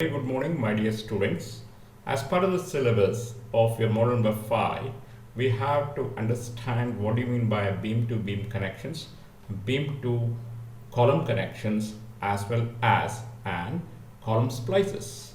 Very good morning, my dear students. As part of the syllabus of your model number 5, we have to understand what do you mean by beam to beam connections, beam to column connections, as well as and column splices.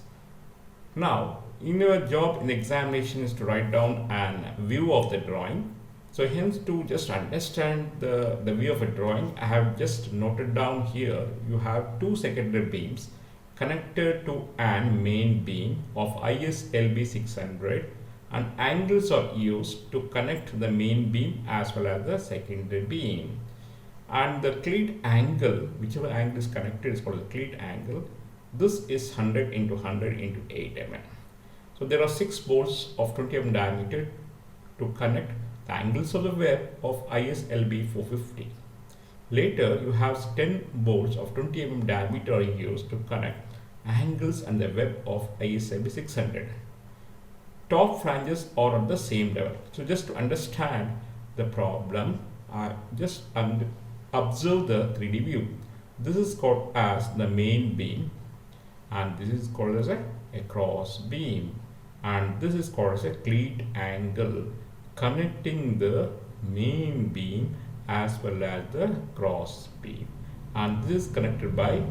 Now, in your job in the examination is to write down an view of the drawing. So hence to just understand the view of a drawing, I have just noted down here you have two secondary beams connected to an main beam of ISLB 600, and angles are used to connect the main beam as well as the secondary beam. And the cleat angle, whichever angle is connected, is called the cleat angle. This is 100 into 100 into 8 mm. So there are 6 bolts of 20 mm diameter to connect the angles of the web of ISLB 450. Later, you have 10 bolts of 20 mm diameter used to connect angles and the web of ISLB 600. Top flanges are at the same level. So just to understand the problem, just observe the 3D view. This is called as the main beam, and this is called as a cross beam, and this is called as a cleat angle connecting the main beam as well as the cross beam, and this is connected by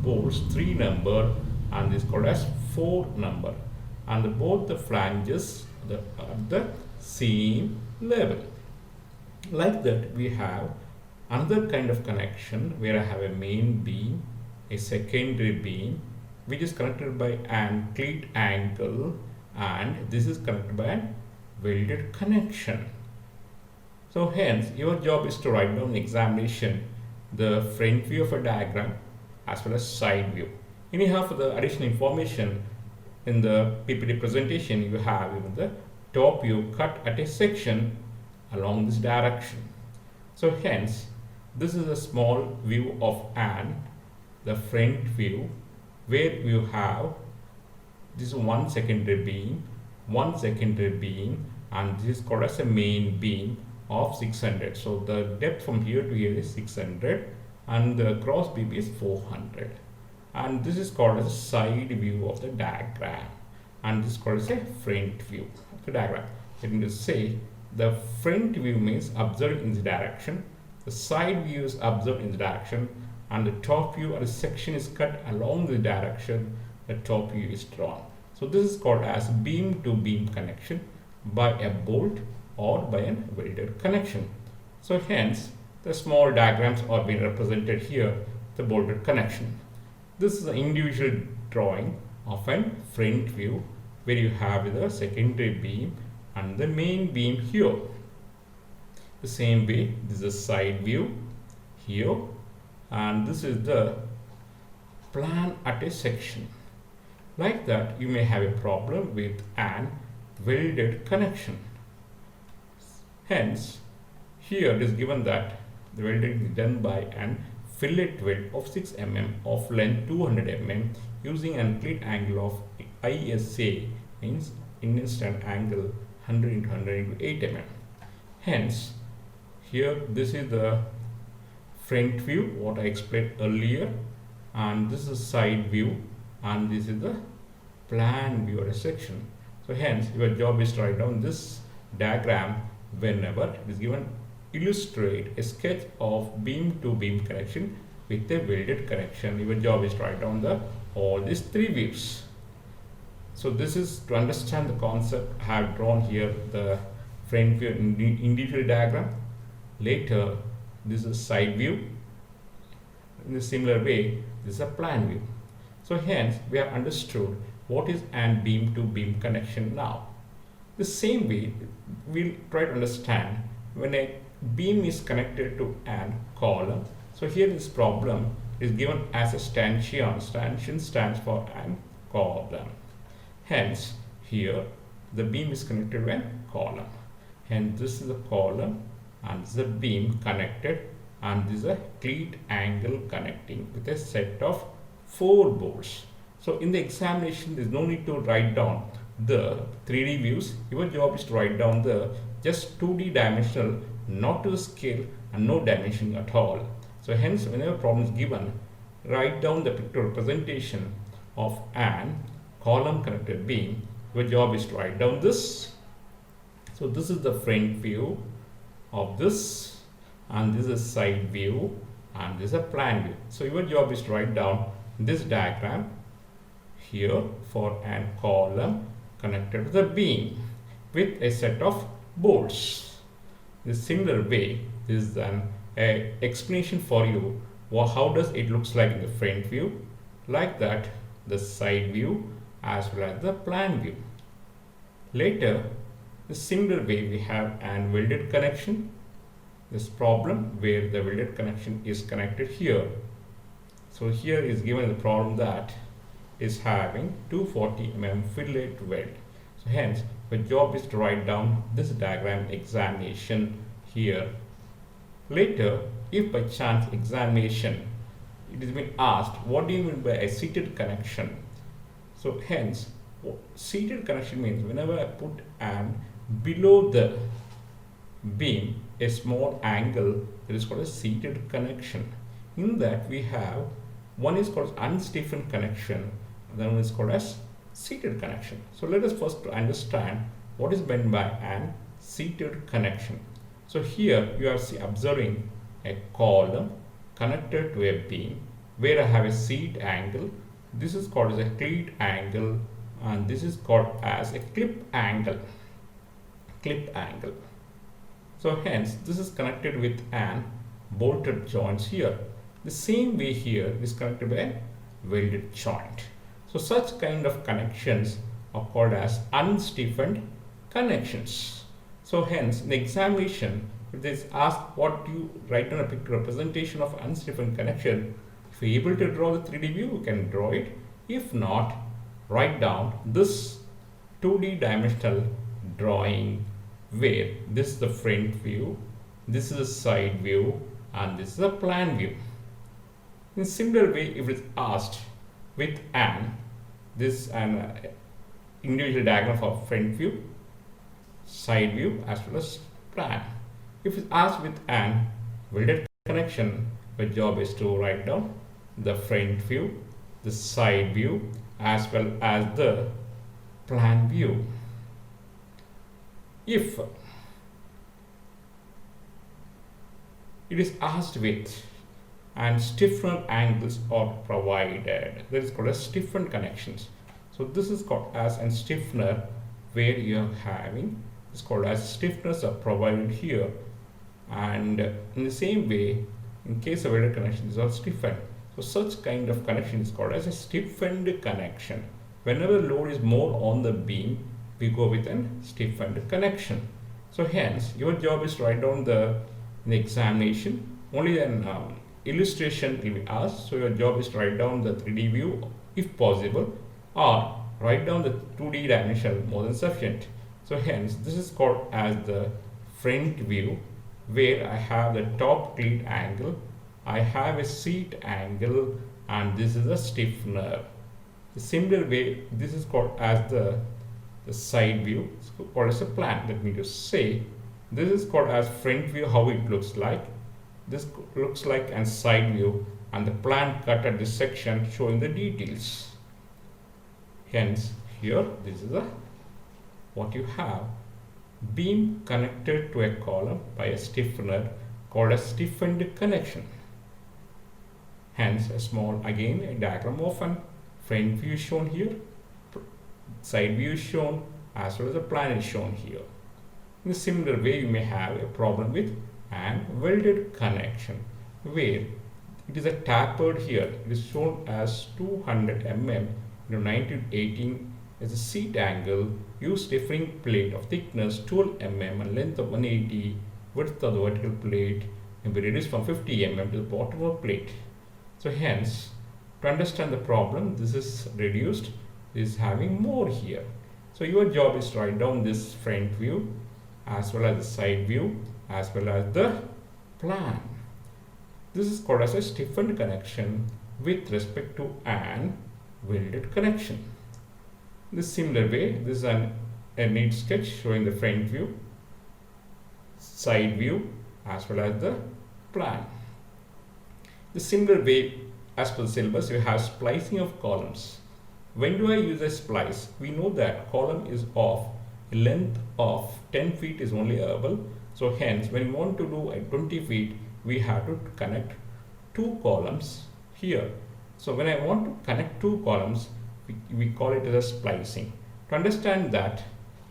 bolts 3 number, and this is called as 4 number, and both the flanges are at the same level. Like that, we have another kind of connection where I have a main beam, a secondary beam, which is connected by an cleat angle, and this is connected by a welded connection. So hence, your job is to write down in examination the front view of a diagram as well as side view. Anyhow, for the additional information in the PPT presentation, you have even the top view cut at a section along this direction. So hence, this is a small view of the front view, where you have this one secondary beam, and this is called as a main beam of 600. So the depth from here to here is 600, and the cross beam is 400, and this is called as a side view of the diagram, and this is called as a front view of the diagram. Let me just say the front view means observed in the direction, the side view is observed in the direction, and the top view or the section is cut along the direction the top view is drawn. So this is called as beam to beam connection by a bolt or by a welded connection. So hence, the small diagrams are being represented here, the bolted connection. This is an individual drawing of a front view where you have the secondary beam and the main beam here. The same way, this is a side view here, and this is the plan at a section. Like that, you may have a problem with an welded connection. Hence, here it is given that the welding is done by an fillet weld of 6 mm of length 200 mm using an cleat angle of ISA, means Indian Standard Angle 100 into 100 into 8 mm. Hence, here this is the front view, what I explained earlier, and this is side view, and this is the plan view or a section. So hence, your job is to write down this diagram whenever it is given. Illustrate a sketch of beam to beam connection with a welded connection. Your job is to write down all these 3 views. So this is to understand the concept. I have drawn here the front view in the individual diagram. Later, this is side view. In a similar way, this is a plan view. So hence, we have understood what is an beam to beam connection now. The same way, we'll try to understand when a beam is connected to an column. So here this problem is given as a stanchion. Stanchion stands for an column. Hence, here the beam is connected to a column. Hence, this is a column, and this is a beam connected, and this is a cleat angle connecting with a set of 4 bolts. So in the examination, there is no need to write down the 3D views. Your job is to write down the just 2D dimensional, not to the scale and no dimension at all. So hence, whenever problem is given, write down the pictorial representation of an column connected beam, your job is to write down this. So this is the front view of this, and this is side view, and this is a plan view. So your job is to write down this diagram here for an column connected to the beam with a set of bolts. This similar way, this is an explanation for you how does it looks like in the front view, like that the side view as well as the plan view. Later, the similar way we have an welded connection. This problem where the welded connection is connected here. So here is given the problem that is having 240 mm fillet weld. So hence, the job is to write down this diagram examination here. Later, if by chance examination it is been asked what do you mean by a seated connection. So hence, seated connection means whenever I put an below the beam a small angle, that is called a seated connection. In that we have one is called unstiffened connection, then one is called as seated connection. So let us first understand what is meant by an seated connection. So here you are observing a column connected to a beam where I have a seat angle. This is called as a cleat angle, and this is called as a clip angle. So hence this is connected with an bolted joints here. The same way here is connected by a welded joint. So such kind of connections are called as unstiffened connections. So hence in the examination, if they ask what you write on a picture representation of unstiffened connection, if you are able to draw the 3D view, you can draw it. If not, write down this 2D dimensional drawing where this is the front view, this is a side view, and this is a plan view. In a similar way, if it is asked with an individual diagram for front view, side view as well as plan. If it's asked with an welded connection, the job is to write down the front view, the side view as well as the plan view. If it is asked with and stiffener angles are provided, that is called as stiffened connections. So this is called as a stiffener where you are having, it's called as stiffeners are provided here, and in the same way in case of welded connection is all stiffened. So such kind of connection is called as a stiffened connection. Whenever load is more on the beam, we go with a stiffened connection. So hence your job is to write down the examination, only then illustration will be asked. So your job is to write down the 3D view if possible, or write down the 2D dimension more than sufficient. So hence this is called as the front view where I have the top cleat angle, I have a seat angle, and this is a stiffener. The similar way this is called as the side view, it's called as a plan. Let me just say this is called as front view, how it looks like. This looks like a side view, and the plan cut at this section showing the details. Hence here this is what you have, beam connected to a column by a stiffener called a stiffened connection. Hence a small again a diagram of a front view shown here, side view is shown as well as a plan is shown here. In a similar way you may have a problem with an welded connection where it is a tapered here, it is shown as 200 mm 1918 as a seat angle, use differing plate of thickness 12 mm and length of 180, width of the vertical plate can be reduced from 50 mm to the bottom of the plate. So hence to understand the problem, this is reduced, this is having more here. So your job is to write down this front view as well as the side view as well as the plan. This is called as a stiffened connection with respect to an welded connection. In this similar way, this is a neat sketch showing the front view, side view as well as the plan. The similar way as per the syllabus, you have splicing of columns. when do I use a splice? We know that column is of a length of 10 feet is only available. So hence, when we want to do a 20 feet, we have to connect two columns here. So when I want to connect two columns, we call it as a splicing. To understand that,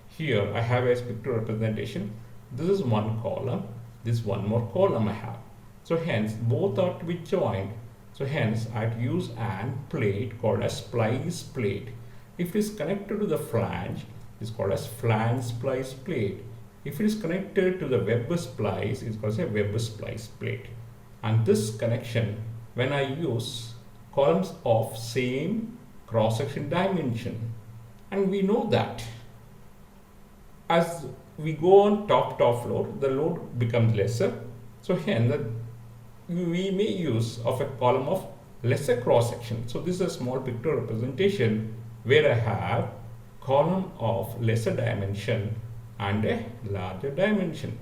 here I have a pictorial representation. This is one column, this one more column I have. So hence, both are to be joined. So hence, I have to use an plate called a splice plate. If it is connected to the flange, it is called as flange splice plate. If it is connected to the web splice, it is called a web splice plate. And this connection, when I use columns of same cross-section dimension, and we know that as we go on top load, the load becomes lesser. So hence, we may use of a column of lesser cross section. So this is a small pictorial representation where I have column of lesser dimension and a larger dimension.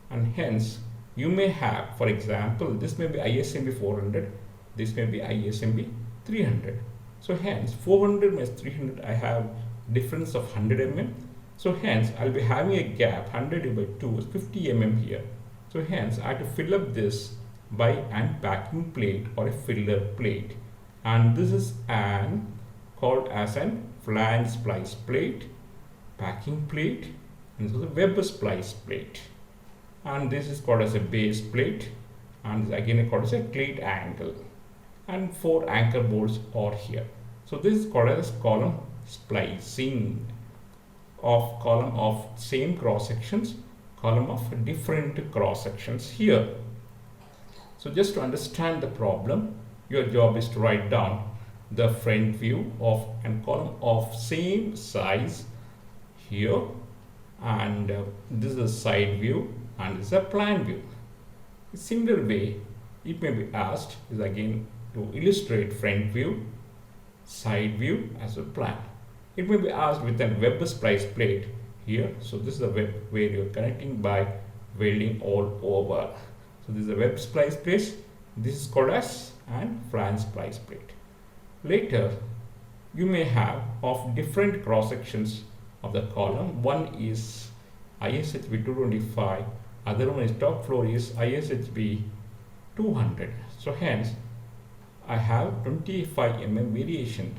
And hence, you may have, for example, this may be ISMB 400, this may be ISMB 300. So hence, 400 minus 300, I have difference of 100 mm. So hence, I'll be having a gap 100 by 2 is 50 mm here. So hence, I have to fill up this by an packing plate or a filler plate, and this is an called as an flange splice plate, packing plate, and this is a web splice plate, and this is called as a base plate, and this again called as a cleat angle, and 4 anchor bolts are here. So this is called as column splicing of column of same cross sections, column of different cross sections here. So just to understand the problem, your job is to write down the front view of a column of same size here, and this is a side view and this is a plan view. A similar way it may be asked is again to illustrate front view, side view as a plan. It may be asked with a web splice plate here. So this is the web where you're connecting by welding all over. So this is a web splice plate. This is called as an flange splice plate. Later, you may have of different cross sections of the column. One is ISHB 225, other one is top floor is ISHB 200. So hence, I have 25 mm variation.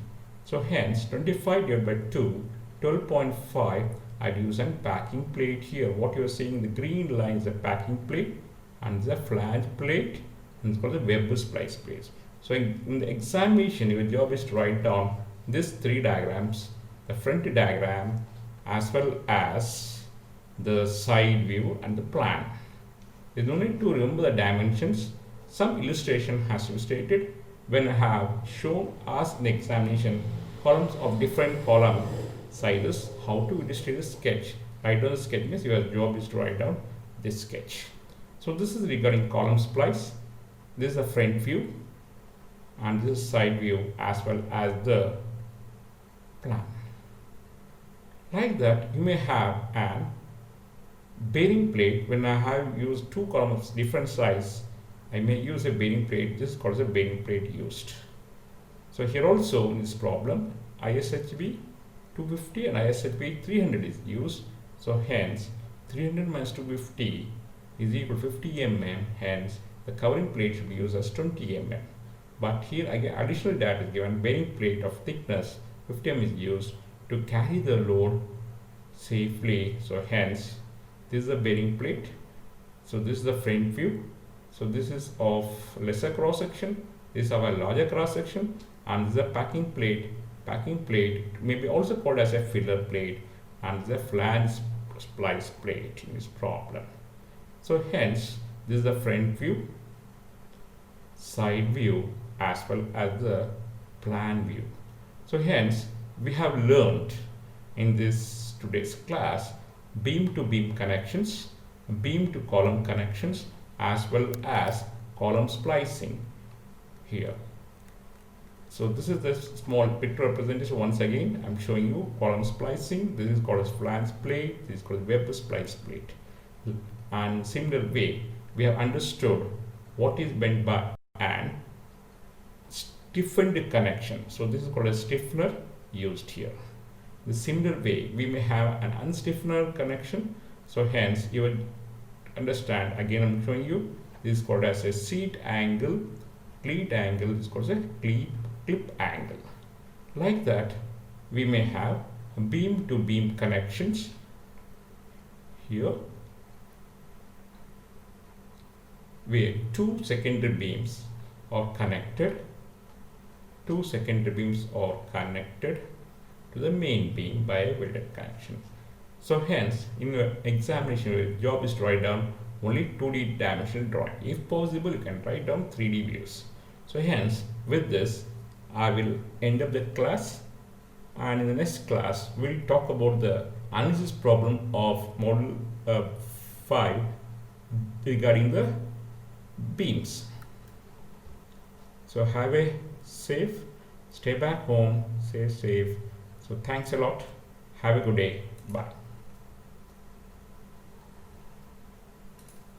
So hence, 25 divided by 2, 12.5. I'd use a packing plate here. What you're seeing, the green line is a packing plate, and the flange plate, and it's called the web splice plate. So in the examination, your job is to write down these 3 diagrams, the front diagram as well as the side view and the plan. There's no need to remember the dimensions. Some illustration has to be stated. When I have shown us in the examination columns of different column sizes, how to illustrate a sketch. Write down the sketch means your job is to write down this sketch. So this is regarding column splice. This is the front view and this is side view as well as the plan. Like that, you may have an bearing plate. When I have used 2 columns of different size, I may use a bearing plate. This is called a bearing plate used. So here also in this problem, ISHB 250 and ISHB 300 is used. So hence 300 minus 250 is equal to 50 mm. Hence the covering plate should be used as 20 mm. But here again additional data is given. Bearing plate of thickness 50 mm is used to carry the load safely. So hence this is the bearing plate. So this is the front view. So this is of lesser cross section. This is our larger cross section, and this is a packing plate. Packing plate may be also called as a filler plate, and the flange splice plate in this problem. So hence this is the front view, side view as well as the plan view. So hence we have learned in this today's class beam to beam connections, beam to column connections as well as column splicing here. So this is the small picture representation. Once again, I'm showing you column splicing. This is called as flange plate. This is called web splice plate. And similar way, we have understood what is meant by an stiffened connection. So this is called a stiffener used here. The similar way, we may have an unstiffener connection. So hence, you would understand, again I'm showing you, this is called as a seat angle, cleat angle, this is called as a clip angle. Like that, we may have beam to beam connections here, where two secondary beams are connected. Two secondary beams are connected to the main beam by a welded connection. So hence, in your examination, your job is to write down only 2D dimensional drawing. If possible, you can write down 3D views. So hence, with this, I will end up the class, and in the next class, we'll talk about the analysis problem of model 5 regarding the beams. So have a safe, stay back home, stay safe. So thanks a lot. Have a good day. Bye.